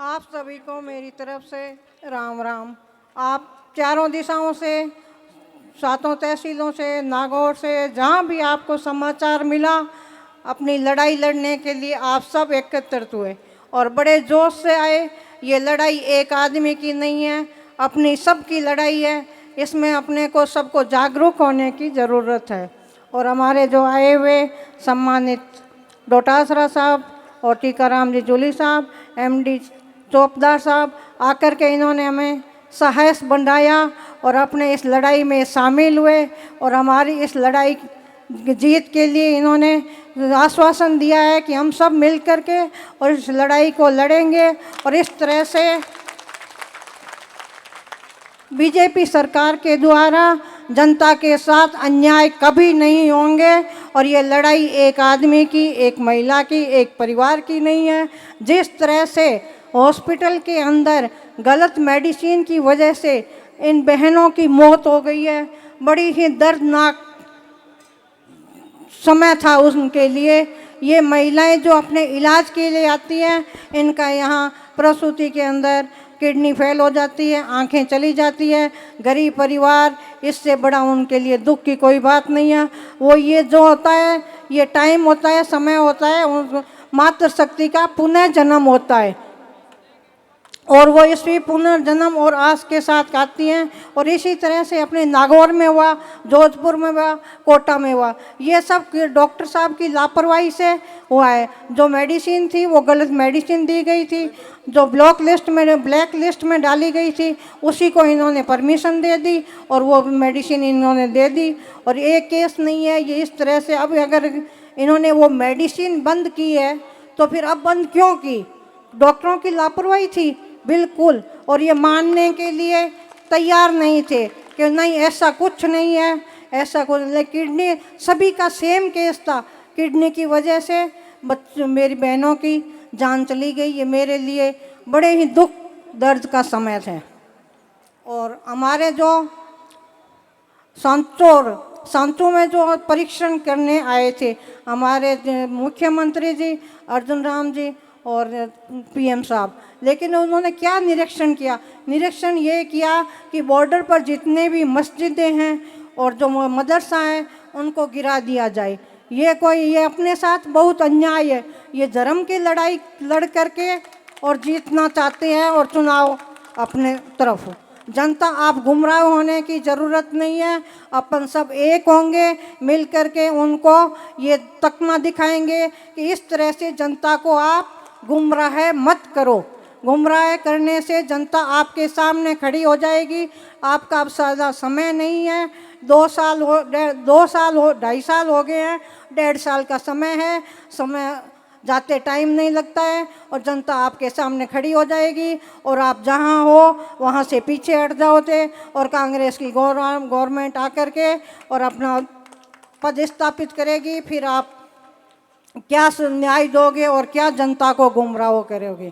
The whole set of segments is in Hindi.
आप सभी को मेरी तरफ से राम राम। आप चारों दिशाओं से, सातों तहसीलों से, नागौर से, जहाँ भी आपको समाचार मिला, अपनी लड़ाई लड़ने के लिए आप सब एकत्रित हुए और बड़े जोश से आए। ये लड़ाई एक आदमी की नहीं है, अपनी सबकी लड़ाई है। इसमें अपने को सबको जागरूक होने की ज़रूरत है। और हमारे जो आए हुए सम्मानित डोटासरा साहब और टीकाराम जी जूली साहब, एमडी चौपदार साहब, आकर के इन्होंने हमें साहस बढ़ाया और अपने इस लड़ाई में शामिल हुए और हमारी इस लड़ाई जीत के लिए इन्होंने आश्वासन दिया है कि हम सब मिल कर के और इस लड़ाई को लड़ेंगे और इस तरह से बीजेपी सरकार के द्वारा जनता के साथ अन्याय कभी नहीं होंगे। और ये लड़ाई एक आदमी की, एक महिला की, एक परिवार की नहीं है। जिस तरह से हॉस्पिटल के अंदर गलत मेडिसिन की वजह से इन बहनों की मौत हो गई है, बड़ी ही दर्दनाक समय था उनके लिए। ये महिलाएं जो अपने इलाज के लिए आती हैं, इनका यहाँ प्रसूति के अंदर किडनी फेल हो जाती है, आंखें चली जाती है। गरीब परिवार, इससे बड़ा उनके लिए दुख की कोई बात नहीं है। वो ये जो होता है, ये टाइम होता है, समय होता है, मातृशक्ति का पुनर्जन्म होता है और वो इसी पुनर्जन्म और आस के साथ खाती हैं। और इसी तरह से अपने नागौर में हुआ, जोधपुर में हुआ, कोटा में हुआ। ये सब डॉक्टर साहब की लापरवाही से हुआ है। जो मेडिसिन थी वो गलत मेडिसिन दी गई थी, जो ब्लैक लिस्ट में डाली गई थी उसी को इन्होंने परमिशन दे दी और वो मेडिसिन इन्होंने दे दी। और एक केस नहीं है ये, इस तरह से अब अगर इन्होंने वो मेडिसिन बंद की है तो फिर अब बंद क्यों की? डॉक्टरों की लापरवाही थी बिल्कुल। और ये मानने के लिए तैयार नहीं थे कि नहीं ऐसा कुछ नहीं है, ऐसा कुछ नहीं। किडनी सभी का सेम केस था, किडनी की वजह से मेरी बहनों की जान चली गई। ये मेरे लिए बड़े ही दुख दर्द का समय थे। और हमारे जो सांचौर में जो परीक्षण करने आए थे हमारे मुख्यमंत्री जी अर्जुन राम जी और पीएम साहब, लेकिन उन्होंने क्या निरीक्षण किया? निरीक्षण ये किया कि बॉर्डर पर जितने भी मस्जिदें हैं और जो मदरसा हैं उनको गिरा दिया जाए। ये अपने साथ बहुत अन्याय है। ये धर्म की लड़ाई लड़ करके और जीतना चाहते हैं और चुनाव अपने तरफ। जनता, आप गुमराह होने की ज़रूरत नहीं है। अपन सब एक होंगे, मिल करके उनको ये तकमा दिखाएंगे कि इस तरह से जनता को आप गुमराह मत करो। गुमराह करने से जनता आपके सामने खड़ी हो जाएगी। आपका अब ज़्यादा समय नहीं है। 2 साल हो, 2.5 साल हो गए हैं, 1.5 साल का समय है। समय जाते टाइम नहीं लगता है और जनता आपके सामने खड़ी हो जाएगी और आप जहां हो वहां से पीछे हट जाओगे और कांग्रेस की गवर्नमेंट आकर के और अपना पद स्थापित करेगी। फिर आप क्या न्याय दोगे और क्या जनता को गुमराह करोगे?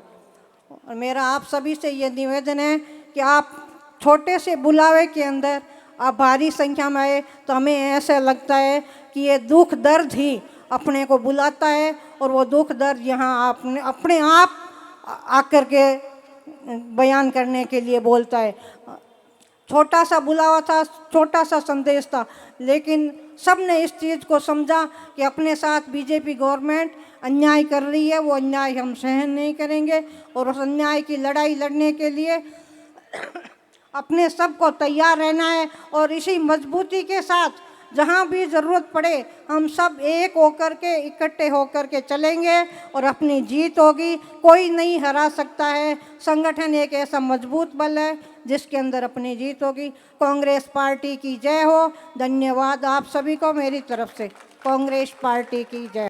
और मेरा आप सभी से ये निवेदन है कि आप छोटे से बुलावे के अंदर आप भारी संख्या में आए तो हमें ऐसा लगता है कि ये दुख दर्द ही अपने को बुलाता है और वो दुख दर्द यहाँ अपने आप आकर के बयान करने के लिए बोलता है। छोटा सा बुलावा था, छोटा सा संदेश था, लेकिन सब ने इस चीज़ को समझा कि अपने साथ बीजेपी गवर्नमेंट अन्याय कर रही है, वो अन्याय हम सहन नहीं करेंगे और उस अन्याय की लड़ाई लड़ने के लिए अपने सबको तैयार रहना है। और इसी मजबूती के साथ जहाँ भी ज़रूरत पड़े हम सब एक होकर के, इकट्ठे होकर के चलेंगे और अपनी जीत होगी। कोई नहीं हरा सकता है। संगठन एक ऐसा मजबूत बल है जिसके अंदर अपनी जीत होगी। कांग्रेस पार्टी की जय हो। धन्यवाद आप सभी को मेरी तरफ से। कांग्रेस पार्टी की जय।